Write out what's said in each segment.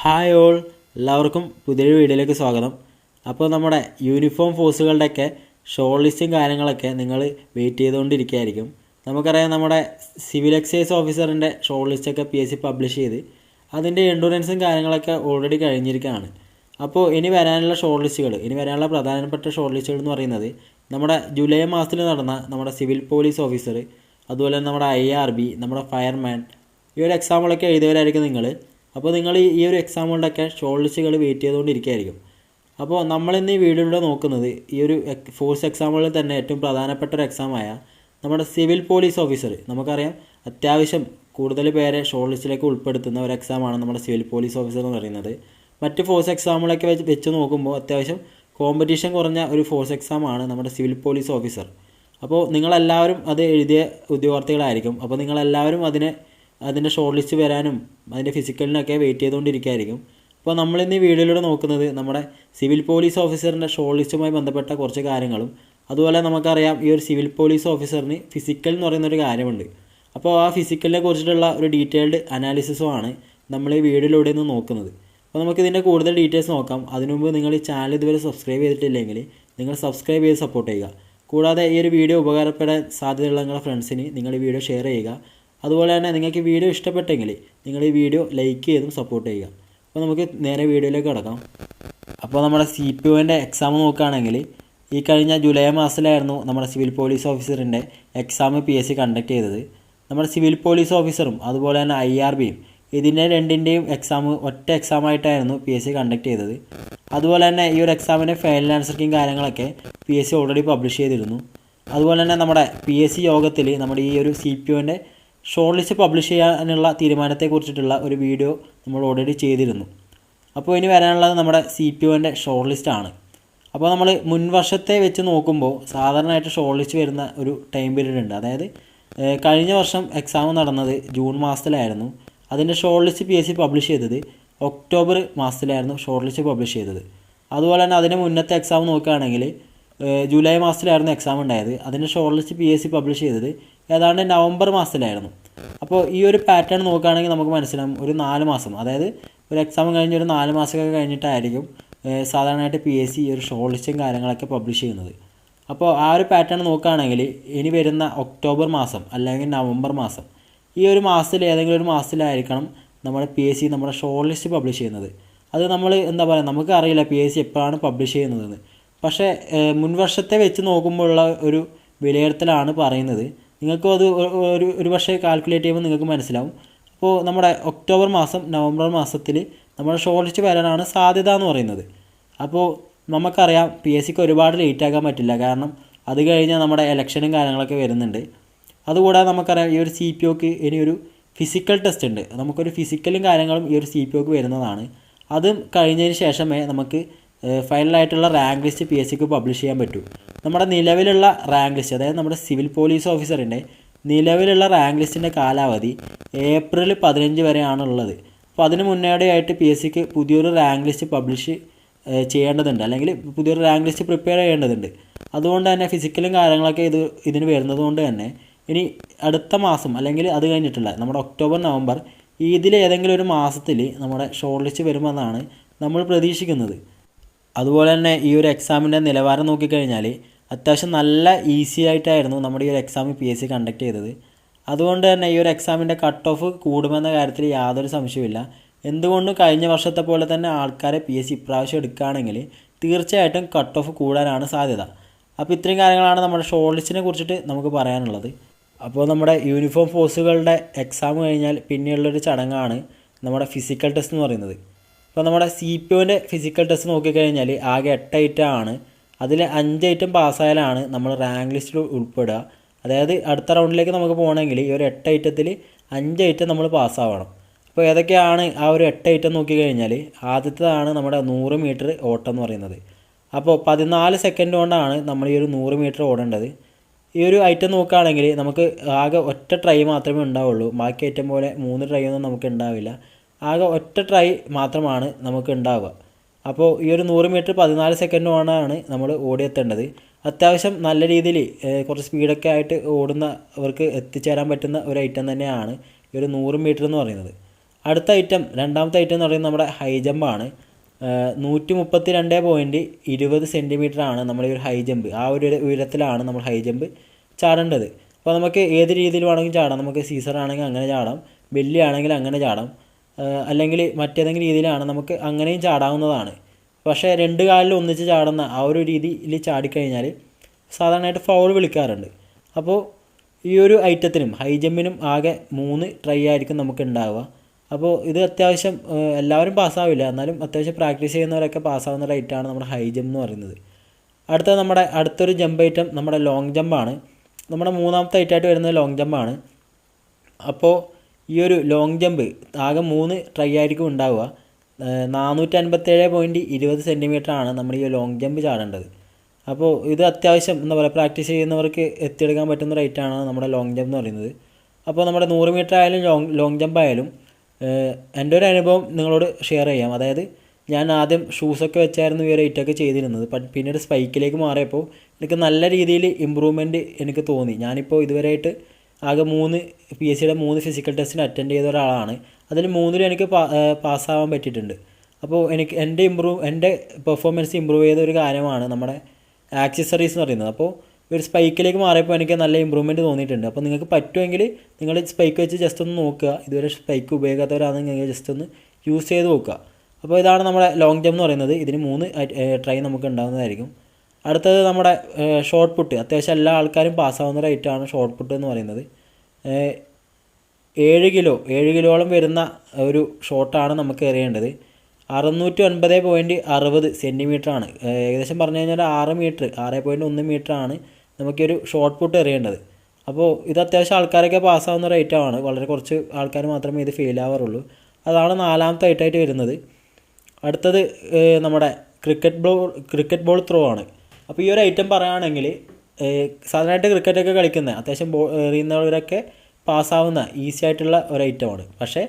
Hi all, എല്ലാവർക്കും പുതിയൊരു വീഡിയോയിലേക്ക് സ്വാഗതം. അപ്പോൾ നമ്മുടെ യൂണിഫോം ഫോഴ്സുകളുടെയൊക്കെ ഷോർട്ട് ലിസ്റ്റും കാര്യങ്ങളൊക്കെ നിങ്ങൾ വെയിറ്റ് ചെയ്തുകൊണ്ടിരിക്കുകയായിരിക്കും. നമുക്കറിയാം, നമ്മുടെ സിവിൽ എക്സൈസ് ഓഫീസറിൻ്റെ ഷോർട്ട് ലിസ്റ്റൊക്കെ PSC പബ്ലിഷ് ചെയ്ത് അതിൻ്റെ എൻഡുറൻസും കാര്യങ്ങളൊക്കെ ഓൾറെഡി കഴിഞ്ഞിരിക്കുകയാണ്. അപ്പോൾ ഇനി വരാനുള്ള ഷോർട്ട് ലിസ്റ്റുകൾ, ഇനി വരാനുള്ള പ്രധാനപ്പെട്ട ഷോർട്ട് ലിസ്റ്റുകൾ എന്ന് പറയുന്നത് നമ്മുടെ ജൂലൈ മാസത്തിൽ നടന്ന നമ്മുടെ സിവിൽ പോലീസ് ഓഫീസർ, അതുപോലെ തന്നെ നമ്മുടെ IRB, നമ്മുടെ ഫയർമാൻ, ഈ ഒരു എക്സാമുകളൊക്കെ എഴുതിയവരായിരിക്കും നിങ്ങൾ. അപ്പോൾ നിങ്ങൾ ഈ ഒരു എക്സാമുകളുടെയൊക്കെ ഷോർട്ട് ലിസ്റ്റുകൾ വെയിറ്റ് ചെയ്തുകൊണ്ടിരിക്കുകയായിരിക്കും. അപ്പോൾ നമ്മളിന്ന് ഈ വീഡിയോയിലൂടെ നോക്കുന്നത് ഈ ഒരു ഫോഴ്സ് എക്സാമുകളിൽ തന്നെ ഏറ്റവും പ്രധാനപ്പെട്ട ഒരു എക്സാമായ നമ്മുടെ സിവിൽ പോലീസ് ഓഫീസർ. നമുക്കറിയാം, അത്യാവശ്യം കൂടുതൽ പേരെ ഷോർട്ട് ലിസ്റ്റിലേക്ക് ഉൾപ്പെടുത്തുന്ന ഒരു എക്സാമാണ് നമ്മുടെ സിവിൽ പോലീസ് ഓഫീസർ എന്ന് പറയുന്നത്. മറ്റ് ഫോഴ്സ് എക്സാമുകളൊക്കെ വെച്ച് നോക്കുമ്പോൾ അത്യാവശ്യം കോമ്പറ്റീഷൻ കുറഞ്ഞ ഒരു ഫോഴ്സ് എക്സാമാണ് നമ്മുടെ സിവിൽ പോലീസ് ഓഫീസർ. അപ്പോൾ നിങ്ങളെല്ലാവരും അത് എഴുതിയ ഉദ്യോഗാർത്ഥികളായിരിക്കും. അപ്പോൾ നിങ്ങളെല്ലാവരും അതിൻ്റെ ഷോർട്ട് ലിസ്റ്റ് വരാനും അതിൻ്റെ ഫിസിക്കലിനൊക്കെ വെയിറ്റ് ചെയ്തുകൊണ്ടിരിക്കുകയായിരിക്കും. അപ്പോൾ നമ്മളിന്ന് ഈ വീഡിയോയിലൂടെ നോക്കുന്നത് നമ്മുടെ സിവിൽ പോലീസ് ഓഫീസറിൻ്റെ ഷോർട്ട് ലിസ്റ്റുമായി ബന്ധപ്പെട്ട കുറച്ച് കാര്യങ്ങളും, അതുപോലെ നമുക്കറിയാം ഈ ഒരു സിവിൽ പോലീസ് ഓഫീസറിന് ഫിസിക്കൽ എന്ന് പറയുന്നൊരു കാര്യമുണ്ട്. അപ്പോൾ ആ ഫിസിക്കലിനെ കുറിച്ചിട്ടുള്ള ഒരു ഡീറ്റെയിൽഡ് അനാലിസിസുമാണ് നമ്മൾ ഈ വീഡിയോയിലൂടെ നിന്ന് നോക്കുന്നത്. അപ്പോൾ നമുക്കിതിൻ്റെ കൂടുതൽ ഡീറ്റെയിൽസ് നോക്കാം. അതിനു മുമ്പ് നിങ്ങൾ ഈ ചാനൽ ഇതുവരെ സബ്സ്ക്രൈബ് ചെയ്തിട്ടില്ലെങ്കിൽ നിങ്ങൾ സബ്സ്ക്രൈബ് ചെയ്ത് സപ്പോർട്ട് ചെയ്യുക. കൂടാതെ ഈ ഒരു വീഡിയോ ഉപകാരപ്പെടാൻ സാധ്യതയുള്ള നിങ്ങളുടെ ഫ്രണ്ട്സിന് നിങ്ങൾ ഈ വീഡിയോ ഷെയർ ചെയ്യുക. അതുപോലെ തന്നെ നിങ്ങൾക്ക് വീഡിയോ ഇഷ്ടപ്പെട്ടെങ്കിൽ നിങ്ങൾ ഈ വീഡിയോ ലൈക്ക് ചെയ്തും സപ്പോർട്ട് ചെയ്യുക. അപ്പോൾ നമുക്ക് നേരെ വീഡിയോയിലേക്ക് കടക്കാം. അപ്പോൾ നമ്മുടെ CPOൻ്റെ എക്സാം നോക്കുകയാണെങ്കിൽ ഈ കഴിഞ്ഞ ജൂലൈ മാസത്തിലായിരുന്നു നമ്മുടെ സിവിൽ പോലീസ് ഓഫീസറിൻ്റെ എക്സാം PSC കണ്ടക്ട് ചെയ്തത്. നമ്മുടെ സിവിൽ പോലീസ് ഓഫീസറും അതുപോലെ തന്നെ IRBയും ഇതിൻ്റെ രണ്ടിൻ്റെയും എക്സാം ഒറ്റ എക്സാമായിട്ടായിരുന്നു PSC കണ്ടക്ട് ചെയ്തത്. അതുപോലെ തന്നെ ഈ ഒരു എക്സാമിൻ്റെ ഫൈനൽ ആൻസർ കീയും കാര്യങ്ങളൊക്കെ PSC ഓൾറെഡി പബ്ലിഷ് ചെയ്തിരുന്നു. അതുപോലെ തന്നെ നമ്മുടെ PSC യോഗത്തിൽ നമ്മുടെ ഈ ഒരു CPOൻ്റെ ഷോർട്ട് ലിസ്റ്റ് പബ്ലിഷ് ചെയ്യാനുള്ള തീരുമാനത്തെക്കുറിച്ചിട്ടുള്ള ഒരു വീഡിയോ നമ്മൾ ഓൾറെഡി ചെയ്തിരുന്നു. അപ്പോൾ ഇനി വരാനുള്ളത് നമ്മുടെ CPOൻ്റെ ഷോർട്ട് ലിസ്റ്റാണ്. അപ്പോൾ നമ്മൾ മുൻ വർഷത്തെ വെച്ച് നോക്കുമ്പോൾ സാധാരണയായിട്ട് ഷോർട്ട് ലിസ്റ്റ് വരുന്ന ഒരു ടൈം പീരീഡ് ഉണ്ട്. അതായത് കഴിഞ്ഞ വർഷം എക്സാം നടന്നത് ജൂൺ മാസത്തിലായിരുന്നു. അതിൻ്റെ ഷോർട്ട് ലിസ്റ്റ് PSC പബ്ലിഷ് ചെയ്തത് ഒക്ടോബർ മാസത്തിലായിരുന്നു ഷോർട്ട് ലിസ്റ്റ് പബ്ലിഷ് ചെയ്തത്. അതുപോലെ തന്നെ അതിന് മുന്നത്തെ എക്സാം നോക്കുകയാണെങ്കിൽ ജൂലൈ മാസത്തിലായിരുന്നു എക്സാം ഉണ്ടായത്. അതിൻ്റെ ഷോർട്ട് ലിസ്റ്റ് PSC പബ്ലിഷ് ചെയ്തത് ഏതാണ്ട് നവംബർ മാസത്തിലായിരുന്നു. അപ്പോൾ ഈ ഒരു പാറ്റേൺ നോക്കുകയാണെങ്കിൽ നമുക്ക് മനസ്സിലാവും, ഒരു 4 മാസം, അതായത് ഒരു എക്സാം കഴിഞ്ഞ് ഒരു 4 മാസമൊക്കെ കഴിഞ്ഞിട്ടായിരിക്കും സാധാരണയായിട്ട് PSC ഈ ഒരു ഷോർട്ട് ലിസ്റ്റും കാര്യങ്ങളൊക്കെ പബ്ലിഷ് ചെയ്യുന്നത്. അപ്പോൾ ആ ഒരു പാറ്റേൺ നോക്കുകയാണെങ്കിൽ ഇനി വരുന്ന ഒക്ടോബർ മാസം അല്ലെങ്കിൽ നവംബർ മാസം, ഈ ഒരു മാസത്തിൽ ഏതെങ്കിലും ഒരു മാസത്തിലായിരിക്കണം നമ്മുടെ PSC നമ്മുടെ ഷോർട്ട് ലിസ്റ്റ് പബ്ലിഷ് ചെയ്യുന്നത്. അത് നമ്മൾ എന്താ പറയുക, നമുക്ക് അറിയില്ല PSC എപ്പോഴാണ് പബ്ലിഷ് ചെയ്യുന്നതെന്ന്. പക്ഷേ മുൻവർഷത്തെ വെച്ച് നോക്കുമ്പോഴുള്ള ഒരു വിലയിരുത്തലാണ് പറയുന്നത്. നിങ്ങൾക്കും അത് ഒരു പക്ഷേ കാൽക്കുലേറ്റ് ചെയ്യുമ്പോൾ നിങ്ങൾക്ക് മനസ്സിലാവും. അപ്പോൾ നമ്മുടെ ഒക്ടോബർ മാസം നവംബർ മാസത്തിൽ നമ്മുടെ ഷോർട്ട് ലിസ്റ്റ് വരാനാണ് സാധ്യത എന്ന് പറയുന്നത്. അപ്പോൾ നമുക്കറിയാം PSCക്ക് ഒരുപാട് ലേറ്റ് ആക്കാൻ പറ്റില്ല, കാരണം അത് കഴിഞ്ഞാൽ നമ്മുടെ ഇലക്ഷനും കാര്യങ്ങളൊക്കെ വരുന്നുണ്ട്. അതുകൂടാതെ നമുക്കറിയാം ഈ ഒരു CPOക്ക് ഇനിയൊരു ഫിസിക്കൽ ടെസ്റ്റ് ഉണ്ട്. നമുക്കൊരു ഫിസിക്കലും കാര്യങ്ങളും ഈ ഒരു CPOക്ക് വരുന്നതാണ്. അതും കഴിഞ്ഞതിന് ശേഷമേ നമുക്ക് ഫൈനലായിട്ടുള്ള റാങ്ക് ലിസ്റ്റ് PSCക്ക് പബ്ലിഷ് ചെയ്യാൻ പറ്റൂ. നമ്മുടെ നിലവിലുള്ള റാങ്ക് ലിസ്റ്റ്, അതായത് നമ്മുടെ സിവിൽ പോലീസ് ഓഫീസറിൻ്റെ നിലവിലുള്ള റാങ്ക് ലിസ്റ്റിൻ്റെ കാലാവധി ഏപ്രിൽ 15 വരെയാണുള്ളത്. അപ്പോൾ അതിന് മുന്നോടിയായിട്ട് PSCക്ക് പുതിയൊരു റാങ്ക് ലിസ്റ്റ് പബ്ലിഷ് ചെയ്യേണ്ടതുണ്ട്, അല്ലെങ്കിൽ പുതിയൊരു റാങ്ക് ലിസ്റ്റ് പ്രിപ്പയർ ചെയ്യേണ്ടതുണ്ട്. അതുകൊണ്ട് തന്നെ ഫിസിക്കലും കാര്യങ്ങളൊക്കെ ഇതിന് വരുന്നത് കൊണ്ട് തന്നെ ഇനി അടുത്ത മാസം അല്ലെങ്കിൽ അത് കഴിഞ്ഞിട്ടുള്ള നമ്മുടെ ഒക്ടോബർ നവംബർ ഇതിലേതെങ്കിലും ഒരു മാസത്തിൽ നമ്മുടെ ഷോർട്ട് ലിസ്റ്റ് വരുമെന്നാണ് നമ്മൾ പ്രതീക്ഷിക്കുന്നത്. അതുപോലെ തന്നെ ഈ ഒരു എക്സാമിൻ്റെ നിലവാരം നോക്കിക്കഴിഞ്ഞാൽ അത്യാവശ്യം നല്ല ഈസി ആയിട്ടായിരുന്നു നമ്മുടെ ഈ ഒരു എക്സാം PSC കണ്ടക്ട് ചെയ്തത്. അതുകൊണ്ട് തന്നെ ഈ ഒരു എക്സാമിൻ്റെ കട്ട് ഓഫ് കൂടുമെന്ന കാര്യത്തിൽ യാതൊരു സംശയമില്ല. എന്തുകൊണ്ടും കഴിഞ്ഞ വർഷത്തെ പോലെ തന്നെ ആൾക്കാരെ PSC ഇപ്രാവശ്യം എടുക്കുകയാണെങ്കിൽ തീർച്ചയായിട്ടും കട്ട് ഓഫ് കൂടാനാണ് സാധ്യത. അപ്പോൾ ഇത്രയും കാര്യങ്ങളാണ് നമ്മുടെ ഷോർട്ട് ലിസ്റ്റിനെ കുറിച്ചിട്ട് നമുക്ക് പറയാനുള്ളത്. അപ്പോൾ നമ്മുടെ യൂണിഫോം ഫോഴ്സുകളുടെ എക്സാം കഴിഞ്ഞാൽ പിന്നെയുള്ളൊരു ചടങ്ങാണ് നമ്മുടെ ഫിസിക്കൽ ടെസ്റ്റ് എന്ന് പറയുന്നത്. ഇപ്പോൾ നമ്മുടെ CPOൻ്റെ ഫിസിക്കൽ ടെസ്റ്റ് നോക്കിക്കഴിഞ്ഞാൽ ആകെ 8 ഐറ്റമാണ്. അതിൽ 5 ഐറ്റം പാസ്സായാലാണ് നമ്മൾ റാങ്ക് ലിസ്റ്റിൽ ഉൾപ്പെടുക. അതായത് അടുത്ത റൗണ്ടിലേക്ക് നമുക്ക് പോകണമെങ്കിൽ ഈ ഒരു 8 ഐറ്റത്തിൽ 5 ഐറ്റം നമ്മൾ പാസ്സാവണം. അപ്പോൾ ഏതൊക്കെയാണ് ആ ഒരു 8 ഐറ്റം നോക്കിക്കഴിഞ്ഞാൽ ആദ്യത്തേതാണ് നമ്മുടെ 100 മീറ്റർ ഓട്ടം എന്ന് പറയുന്നത്. അപ്പോൾ 14 സെക്കൻഡ് കൊണ്ടാണ് നമ്മൾ ഈ ഒരു 100 മീറ്റർ ഓടേണ്ടത്. ഈ ഒരു ഐറ്റം നോക്കുകയാണെങ്കിൽ നമുക്ക് ആകെ ഒറ്റ ട്രൈ മാത്രമേ ഉണ്ടാവുള്ളൂ. ബാക്കി ഐറ്റം പോലെ 3 ട്രൈ ഒന്നും നമുക്ക് ഉണ്ടാവില്ല. ആകെ ഒറ്റ ട്രൈ മാത്രമാണ് നമുക്ക് ഉണ്ടാവുക. അപ്പോൾ ഈ ഒരു 100 മീറ്റർ 14 സെക്കൻഡ് കൊണ്ടാണ് നമ്മൾ ഓടിയെത്തേണ്ടത്. അത്യാവശ്യം നല്ല രീതിയിൽ കുറച്ച് സ്പീഡൊക്കെ ആയിട്ട് ഓടുന്നവർക്ക് എത്തിച്ചേരാൻ പറ്റുന്ന ഒരു ഐറ്റം തന്നെയാണ് ഈ ഒരു 100 മീറ്റർ എന്ന് പറയുന്നത്. അടുത്ത ഐറ്റം, രണ്ടാമത്തെ ഐറ്റം എന്ന് പറയുന്നത് നമ്മുടെ ഹൈ ജമ്പാണ്. 132.20 സെൻറ്റിമീറ്ററാണ് നമ്മുടെ ഈ ഒരു ഹൈ ജമ്പ്. ആ ഒരു ഉയരത്തിലാണ് നമ്മൾ ഹൈ ജമ്പ് ചാടേണ്ടത്. അപ്പോൾ നമുക്ക് ഏത് രീതിയിൽ വേണമെങ്കിലും ചാടാം. നമുക്ക് സീസർ ആണെങ്കിൽ അങ്ങനെ ചാടാം, ബെല്ലി ആണെങ്കിൽ അങ്ങനെ ചാടാം, അല്ലെങ്കിൽ മറ്റേതെങ്കിലും രീതിയിലാണ് നമുക്ക് അങ്ങനെയും ചാടാവുന്നതാണ്. പക്ഷേ രണ്ട് കാലിൽ ഒന്നിച്ച് ചാടുന്ന ആ ഒരു രീതിയിൽ ചാടിക്കഴിഞ്ഞാൽ സാധാരണയായിട്ട് ഫൗൾ വിളിക്കാറുണ്ട്. അപ്പോൾ ഈ ഒരു ഐറ്റത്തിനും ഹൈ ജമ്പിനും ആകെ 3 ട്രൈ ആയിരിക്കും നമുക്ക് ഉണ്ടാവുക. അപ്പോൾ ഇത് അത്യാവശ്യം എല്ലാവരും പാസ്സാവില്ല, എന്നാലും അത്യാവശ്യം പ്രാക്ടീസ് ചെയ്യുന്നവരൊക്കെ പാസ്സാവുന്ന ഒരു ഐറ്റമാണ് നമ്മുടെ ഹൈ ജമ്പ് എന്ന് പറയുന്നത്. അടുത്തൊരു ജമ്പ് ഐറ്റം നമ്മുടെ ലോങ് ജമ്പാണ്. നമ്മുടെ മൂന്നാമത്തെ ഐറ്റമായിട്ട് വരുന്നത് ലോങ് ജമ്പാണ്. അപ്പോൾ ഈ ഒരു ലോങ് ജമ്പ് ആകെ 3 ട്രൈ ആയിരിക്കും ഉണ്ടാവുക. 457.20 സെൻറ്റിമീറ്ററാണ് നമ്മൾ ഈ ലോങ് ജമ്പ് ചാടേണ്ടത്. അപ്പോൾ ഇത് അത്യാവശ്യം എന്താ പറയുക, പ്രാക്ടീസ് ചെയ്യുന്നവർക്ക് എത്തിയെടുക്കാൻ പറ്റുന്ന റേറ്റാണ് നമ്മുടെ ലോങ് ജമ്പ് എന്ന് പറയുന്നത്. അപ്പോൾ നമ്മുടെ 100 മീറ്റർ ആയാലും ലോങ് ജമ്പ് ആയാലും എൻ്റെ ഒരു അനുഭവം നിങ്ങളോട് ഷെയർ ചെയ്യാം. അതായത് ഞാൻ ആദ്യം ഷൂസൊക്കെ വെച്ചായിരുന്നു ഈ ഒരു ഐറ്റമൊക്കെ ചെയ്തിരുന്നത്. പിന്നീട് സ്പൈക്കിലേക്ക് മാറിയപ്പോൾ എനിക്ക് നല്ല രീതിയിൽ ഇമ്പ്രൂവ്മെൻറ്റ് എനിക്ക് തോന്നി. ഞാനിപ്പോൾ ഇതുവരെയായിട്ട് ആകെ 3 PSCയുടെ 3 ഫിസിക്കൽ ടെസ്റ്റിന് അറ്റൻഡ് ചെയ്ത ഒരാളാണ്. അതിൽ 3ലും എനിക്ക് പാസ്സാവാൻ പറ്റിയിട്ടുണ്ട്. അപ്പോൾ എനിക്ക് എൻ്റെ പെർഫോമൻസ് ഇമ്പ്രൂവ് ചെയ്ത ഒരു കാര്യമാണ് നമ്മുടെ ആക്സസറീസ് എന്ന് പറയുന്നത്. അപ്പോൾ ഒരു സ്പൈക്കിലേക്ക് മാറിയപ്പോൾ എനിക്ക് നല്ല ഇമ്പ്രൂവ്മെൻറ്റ് തോന്നിയിട്ടുണ്ട്. അപ്പോൾ നിങ്ങൾക്ക് പറ്റുമെങ്കിൽ നിങ്ങൾ സ്പൈക്ക് വെച്ച് ജസ്റ്റ് ഒന്ന് നോക്കുക. ഇതുവരെ സ്പൈക്ക് ഉപയോഗിക്കാത്തവരാണെങ്കിൽ നിങ്ങൾ ജസ്റ്റ് ഒന്ന് യൂസ് ചെയ്ത് നോക്കുക. അപ്പോൾ ഇതാണ് നമ്മുടെ ലോങ് ജമ്പ് എന്ന് പറയുന്നത്. ഇതിന് 3 ട്രൈ നമുക്ക് ഉണ്ടാകുന്നതായിരിക്കും. അടുത്തത് നമ്മുടെ ഷോർട്ട് പുട്ട്. അത്യാവശ്യം എല്ലാ ആൾക്കാരും പാസ്സാവുന്ന ഒരു ഐറ്റമാണ് ഷോർട്ട് പുട്ട് എന്ന് പറയുന്നത്. 7 കിലോളം വരുന്ന ഒരു ഷോട്ടാണ് നമുക്ക് എറിയേണ്ടത്. 609.60 സെൻറ്റിമീറ്ററാണ്. ഏകദേശം പറഞ്ഞു കഴിഞ്ഞാൽ 6.1 മീറ്ററാണ് നമുക്കൊരു ഷോർട്ട് പുട്ട് എറിയേണ്ടത്. അപ്പോൾ ഇത് അത്യാവശ്യം ആൾക്കാരൊക്കെ പാസ്സാവുന്ന ഒരു ഐറ്റമാണ്. വളരെ കുറച്ച് ആൾക്കാർ മാത്രമേ ഇത് ഫെയിൽ ആവാറുള്ളൂ. അതാണ് 4ാമത്തെ ഐറ്റമായിട്ട് വരുന്നത്. അടുത്തത് നമ്മുടെ ക്രിക്കറ്റ് ബോൾ ത്രോ ആണ്. അപ്പോൾ ഈ ഒരു ഐറ്റം പറയുകയാണെങ്കിൽ സാധാരണയായിട്ട് ക്രിക്കറ്റൊക്കെ കളിക്കുന്ന അത്യാവശ്യം എറിയുന്നവരൊക്കെ പാസ്സാവുന്ന ഈസി ആയിട്ടുള്ള ഒരു ഐറ്റമാണ്. പക്ഷേ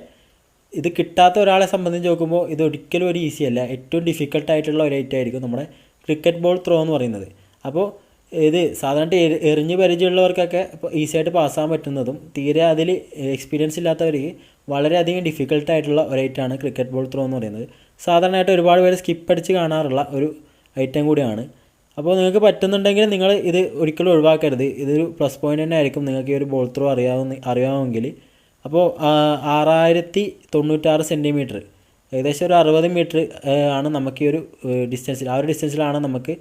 ഇത് കിട്ടാത്ത ഒരാളെ സംബന്ധിച്ച് നോക്കുമ്പോൾ ഇത് ഒരിക്കലും ഒരു ഈസി അല്ല. ഏറ്റവും ഡിഫിക്കൽട്ടായിട്ടുള്ള ഒരു ഐറ്റം ആയിരിക്കും നമ്മുടെ ക്രിക്കറ്റ് ബോൾ ത്രോ എന്ന് പറയുന്നത്. അപ്പോൾ ഇത് സാധാരണ എറിഞ്ഞ് പരിചയമുള്ളവർക്കൊക്കെ ഈസി ആയിട്ട് പാസ്സാകാൻ പറ്റുന്നതും തീരെ അതിൽ എക്സ്പീരിയൻസ് ഇല്ലാത്തവർക്ക് വളരെയധികം ഡിഫിക്കൽട്ടായിട്ടുള്ള ഒരു ഐറ്റമാണ് ക്രിക്കറ്റ് ബോൾ ത്രോ എന്ന് പറയുന്നത്. സാധാരണയായിട്ട് ഒരുപാട് പേര് സ്കിപ്പ് അടിച്ച് കാണാറുള്ള ഒരു ഐറ്റം കൂടിയാണ്. അപ്പോൾ നിങ്ങൾക്ക് പറ്റുന്നുണ്ടെങ്കിൽ നിങ്ങൾ ഇത് ഒരിക്കലും ഒഴിവാക്കരുത്. ഇതൊരു പ്ലസ് പോയിൻ്റ് തന്നെ ആയിരിക്കും നിങ്ങൾക്ക് ഈ ഒരു ബോൾ ത്രോ അറിയാമെങ്കിൽ. അപ്പോൾ 6096 സെൻറ്റിമീറ്റർ, ഏകദേശം ഒരു 60 മീറ്റർ ആണ് നമുക്ക് ഈ ഒരു ഡിസ്റ്റൻസിൽ, ആ ഒരു ഡിസ്റ്റൻസിലാണ് നമുക്ക്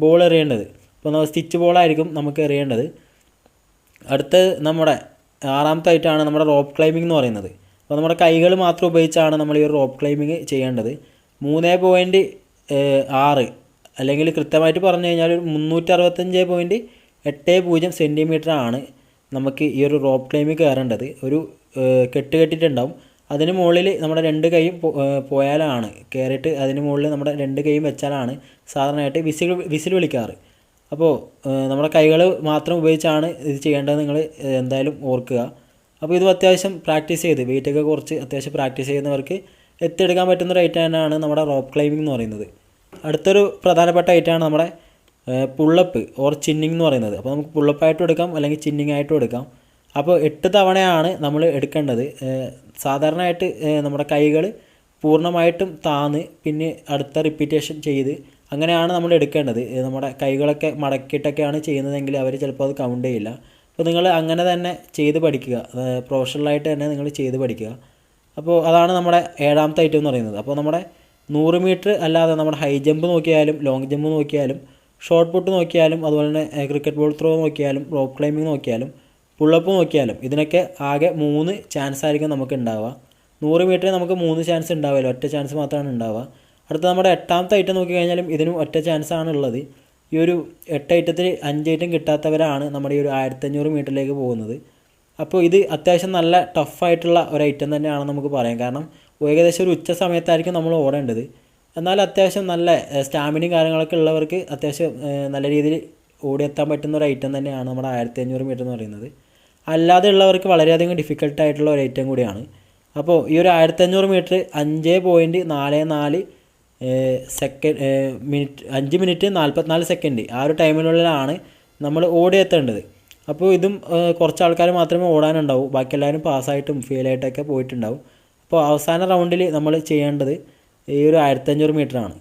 ബോൾ എറിയേണ്ടത്. അപ്പോൾ സ്റ്റിച്ച് ബോളായിരിക്കും നമുക്ക് എറിയേണ്ടത്. അടുത്ത് നമ്മുടെ 6ാമത്തെ ആയിട്ടാണ് നമ്മുടെ റോപ്പ് ക്ലൈമ്പിംഗ് എന്ന് പറയുന്നത്. അപ്പോൾ നമ്മുടെ കൈകൾ മാത്രം ഉപയോഗിച്ചാണ് നമ്മൾ ഈ ഒരു റോപ്പ് ക്ലൈമ്പിംഗ് ചെയ്യേണ്ടത്. 3.6 അല്ലെങ്കിൽ കൃത്യമായിട്ട് പറഞ്ഞു കഴിഞ്ഞാൽ 365.80 സെൻറ്റിമീറ്ററാണ് നമുക്ക് ഈ ഒരു റോപ്പ് ക്ലൈമ്പിംഗ് കയറേണ്ടത്. ഒരു കെട്ടിട്ടുണ്ടാവും. അതിന് മുകളിൽ നമ്മുടെ 2 കൈയും പോയാലാണ് കയറിയിട്ട് അതിന് മുകളിൽ നമ്മുടെ 2 കൈയും വെച്ചാലാണ് സാധാരണയായിട്ട് വിസിൽ വിളിക്കാറ്. അപ്പോൾ നമ്മുടെ കൈകൾ മാത്രം ഉപയോഗിച്ചാണ് ഇത് ചെയ്യേണ്ടത്, നിങ്ങൾ എന്തായാലും ഓർക്കുക. അപ്പോൾ ഇത് അത്യാവശ്യം പ്രാക്ടീസ് ചെയ്ത് വെയിറ്റൊക്കെ കുറച്ച് അത്യാവശ്യം പ്രാക്ടീസ് ചെയ്യുന്നവർക്ക് എത്തിയെടുക്കാൻ പറ്റുന്ന ഒരു ഐറ്റം തന്നെയാണ് നമ്മുടെ റോപ്പ് ക്ലൈമ്പിംഗ് എന്ന് പറയുന്നത്. അടുത്തൊരു പ്രധാനപ്പെട്ട ഐറ്റമാണ് നമ്മുടെ പുള്ളപ്പ് ഓർ ചിന്നിങ് എന്ന് പറയുന്നത്. അപ്പോൾ നമുക്ക് പുള്ളപ്പായിട്ടും എടുക്കാം അല്ലെങ്കിൽ ചിന്നിങ് ആയിട്ടും എടുക്കാം. അപ്പോൾ 8 തവണയാണ് നമ്മൾ എടുക്കേണ്ടത്. സാധാരണയായിട്ട് നമ്മുടെ കൈകൾ പൂർണ്ണമായിട്ടും താന്ന് പിന്നെ അടുത്ത റിപ്പീറ്റേഷൻ ചെയ്ത് അങ്ങനെയാണ് നമ്മൾ എടുക്കേണ്ടത്. നമ്മുടെ കൈകളൊക്കെ മടക്കിയിട്ടൊക്കെയാണ് ചെയ്യുന്നതെങ്കിൽ അവർ ചിലപ്പോൾ അത് കൗണ്ട് ചെയ്യില്ല. അപ്പോൾ നിങ്ങൾ അങ്ങനെ തന്നെ ചെയ്ത് പഠിക്കുക, പ്രൊഫഷണലായിട്ട് തന്നെ നിങ്ങൾ ചെയ്ത് പഠിക്കുക. അപ്പോൾ അതാണ് നമ്മുടെ 7ാമത്തെ ഐറ്റം എന്ന് പറയുന്നത്. അപ്പോൾ നമ്മുടെ 100 മീറ്റർ അല്ലാതെ നമ്മുടെ ഹൈ ജമ്പ് നോക്കിയാലും ലോങ് ജമ്പ് നോക്കിയാലും ഷോർട്ട് പുട്ട് നോക്കിയാലും അതുപോലെ തന്നെ ക്രിക്കറ്റ് ബോൾ ത്രോ നോക്കിയാലും റോപ്പ് ക്ലൈമ്പിംഗ് നോക്കിയാലും പുള്ളപ്പ് നോക്കിയാലും ഇതിനൊക്കെ ആകെ 3 ചാൻസ് ആയിരിക്കും നമുക്ക് ഉണ്ടാവുക. 100 മീറ്ററിൽ നമുക്ക് 3 ചാൻസ് ഉണ്ടാവില്ല, ഒറ്റ ചാൻസ് മാത്രമാണ് ഉണ്ടാവുക. അടുത്ത നമ്മുടെ 8ാമത്തെ ഐറ്റം നോക്കി കഴിഞ്ഞാലും ഇതിനും ഒറ്റ ചാൻസാണ് ഉള്ളത്. ഈ ഒരു 8 ഐറ്റത്തിൽ 5 ഐറ്റം കിട്ടാത്തവരാണ് നമ്മുടെ ഈ ഒരു 1500 മീറ്ററിലേക്ക് പോകുന്നത്. അപ്പോൾ ഇത് അത്യാവശ്യം നല്ല ടഫായിട്ടുള്ള ഒരു ഐറ്റം തന്നെയാണ് നമുക്ക് പറയാം. കാരണം ഏകദേശം ഒരു ഉച്ച സമയത്തായിരിക്കും നമ്മൾ ഓടേണ്ടത്. എന്നാൽ അത്യാവശ്യം നല്ല സ്റ്റാമിനയും കാര്യങ്ങളൊക്കെ ഉള്ളവർക്ക് അത്യാവശ്യം നല്ല രീതിയിൽ ഓടിയെത്താൻ പറ്റുന്ന ഒരു ഐറ്റം തന്നെയാണ് നമ്മുടെ 1500 മീറ്റർ എന്ന് പറയുന്നത്. അല്ലാതെ ഉള്ളവർക്ക് വളരെയധികം ഡിഫിക്കൽട്ടായിട്ടുള്ള ഒരു ഐറ്റം കൂടിയാണ്. അപ്പോൾ ഈ ഒരു 1500 മീറ്റർ 5.44 മിനിറ്റ് 5 മിനിറ്റ് 44 സെക്കൻഡ് ആ ഒരു ടൈമിനുള്ളിലാണ് നമ്മൾ ഓടിയെത്തേണ്ടത്. അപ്പോൾ ഇതും കുറച്ച് ആൾക്കാർ മാത്രമേ ഓടാനുണ്ടാവൂ, ബാക്കി എല്ലാവരും പാസ്സായിട്ടും ഫെയിലായിട്ടൊക്കെ പോയിട്ടുണ്ടാവും. അപ്പോൾ അവസാന റൗണ്ടിൽ നമ്മൾ ചെയ്യേണ്ടത് ഈ ഒരു 1500 മീറ്ററാണ്.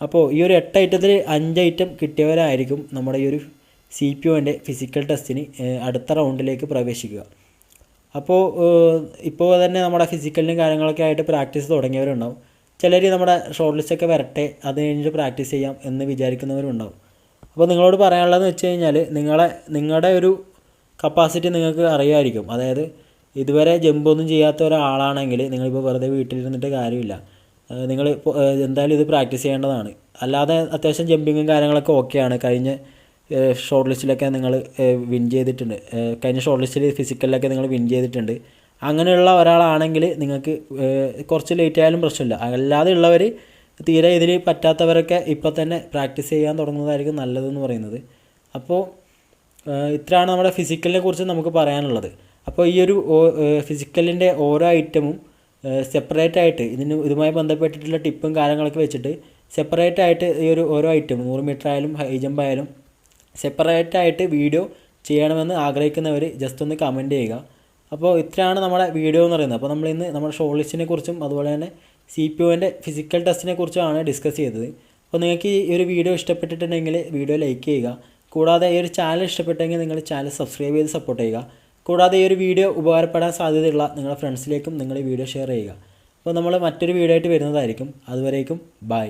അപ്പോൾ ഈ ഒരു 8 ഐറ്റത്തിൽ 5 ഐറ്റം കിട്ടിയവരായിരിക്കും നമ്മുടെ ഈ ഒരു CPOൻ്റെ ഫിസിക്കൽ ടെസ്റ്റിന് അടുത്ത റൗണ്ടിലേക്ക് പ്രവേശിക്കുക. അപ്പോൾ ഇപ്പോൾ തന്നെ നമ്മുടെ ഫിസിക്കലിനും കാര്യങ്ങളൊക്കെ ആയിട്ട് പ്രാക്ടീസ് തുടങ്ങിയവരുണ്ടാവും. ചിലർ നമ്മുടെ ഷോർട്ട് ലിസ്റ്റൊക്കെ വരട്ടെ അത് കഴിഞ്ഞിട്ട് പ്രാക്ടീസ് ചെയ്യാം എന്ന് വിചാരിക്കുന്നവരുണ്ടാവും. അപ്പോൾ നിങ്ങളോട് പറയാനുള്ളതെന്ന് വെച്ച് കഴിഞ്ഞാൽ നിങ്ങളുടെ ഒരു കപ്പാസിറ്റി നിങ്ങൾക്ക് അറിയാമായിരിക്കും. അതായത് ഇതുവരെ ജമ്പൊന്നും ചെയ്യാത്ത ഒരാളാണെങ്കിൽ നിങ്ങളിപ്പോൾ വെറുതെ വീട്ടിലിരുന്നിട്ട് കാര്യമില്ല. നിങ്ങൾ എന്തായാലും ഇത് പ്രാക്ടീസ് ചെയ്യേണ്ടതാണ്. അല്ലാതെ അത്യാവശ്യം ജമ്പിങ്ങും കാര്യങ്ങളൊക്കെ ഓക്കെയാണ്. കഴിഞ്ഞ ഷോർട്ട് ലിസ്റ്റിലൊക്കെ നിങ്ങൾ വിൻ ചെയ്തിട്ടുണ്ട്. കഴിഞ്ഞ ഷോർട്ട് ലിസ്റ്റിൽ ഫിസിക്കലിലൊക്കെ നിങ്ങൾ വിൻ ചെയ്തിട്ടുണ്ട്. അങ്ങനെയുള്ള ഒരാളാണെങ്കിൽ നിങ്ങൾക്ക് കുറച്ച് ലേറ്റ് ആയാലും പ്രശ്നമില്ല. അല്ലാതെ ഉള്ളവർ തീരെ ഇതിൽ പറ്റാത്തവരൊക്കെ ഇപ്പോൾ തന്നെ പ്രാക്ടീസ് ചെയ്യാൻ തുടങ്ങുന്നതായിരിക്കും നല്ലതെന്ന് പറയുന്നത്. അപ്പോൾ ഇത്രയാണ് നമ്മുടെ ഫിസിക്കലിനെ കുറിച്ച് നമുക്ക് പറയാനുള്ളത്. അപ്പോൾ ഈ ഒരു ഫിസിക്കലിൻ്റെ ഓരോ ഐറ്റമും സെപ്പറേറ്റ് ആയിട്ട് ഇതുമായി ബന്ധപ്പെട്ടിട്ടുള്ള ടിപ്പും കാര്യങ്ങളൊക്കെ വെച്ചിട്ട് സെപ്പറേറ്റ് ആയിട്ട് ഈ ഒരു ഓരോ ഐറ്റം 100 മീറ്റർ ആയാലും ഹൈ ജമ്പ് ആയാലും സെപ്പറേറ്റ് ആയിട്ട് വീഡിയോ ചെയ്യണമെന്ന് ആഗ്രഹിക്കുന്നവർ ജസ്റ്റ് ഒന്ന് കമൻറ്റ് ചെയ്യുക. അപ്പോൾ ഇത്രയാണ് നമ്മുടെ വീഡിയോ എന്ന് പറയുന്നത്. അപ്പോൾ നമ്മളിന്ന് നമ്മുടെ ഷോർട്ട് ലിസ്റ്റിനെ കുറിച്ചും അതുപോലെ തന്നെ CPOൻ്റെ ഫിസിക്കൽ ടെസ്റ്റിനെ കുറിച്ചുമാണ് ഡിസ്കസ് ചെയ്തത്. അപ്പോൾ നിങ്ങൾക്ക് ഈ ഒരു വീഡിയോ ഇഷ്ടപ്പെട്ടിട്ടുണ്ടെങ്കിൽ വീഡിയോ ലൈക്ക് ചെയ്യുക. കൂടാതെ ഈ ഒരു ചാനൽ ഇഷ്ടപ്പെട്ടെങ്കിൽ നിങ്ങൾ ചാനൽ സബ്സ്ക്രൈബ് ചെയ്ത് സപ്പോർട്ട് ചെയ്യുക. കൂടാതെ ഈ ഒരു വീഡിയോ ഉപകാരപ്പെടാൻ സാധ്യതയുള്ള നിങ്ങളുടെ ഫ്രണ്ട്സിലേക്കും നിങ്ങൾ ഈ വീഡിയോ ഷെയർ ചെയ്യുക. അപ്പോൾ നമ്മൾ മറ്റൊരു വീഡിയോ ആയിട്ട് വരുന്നതായിരിക്കും. അതുവരേക്കും ബൈ.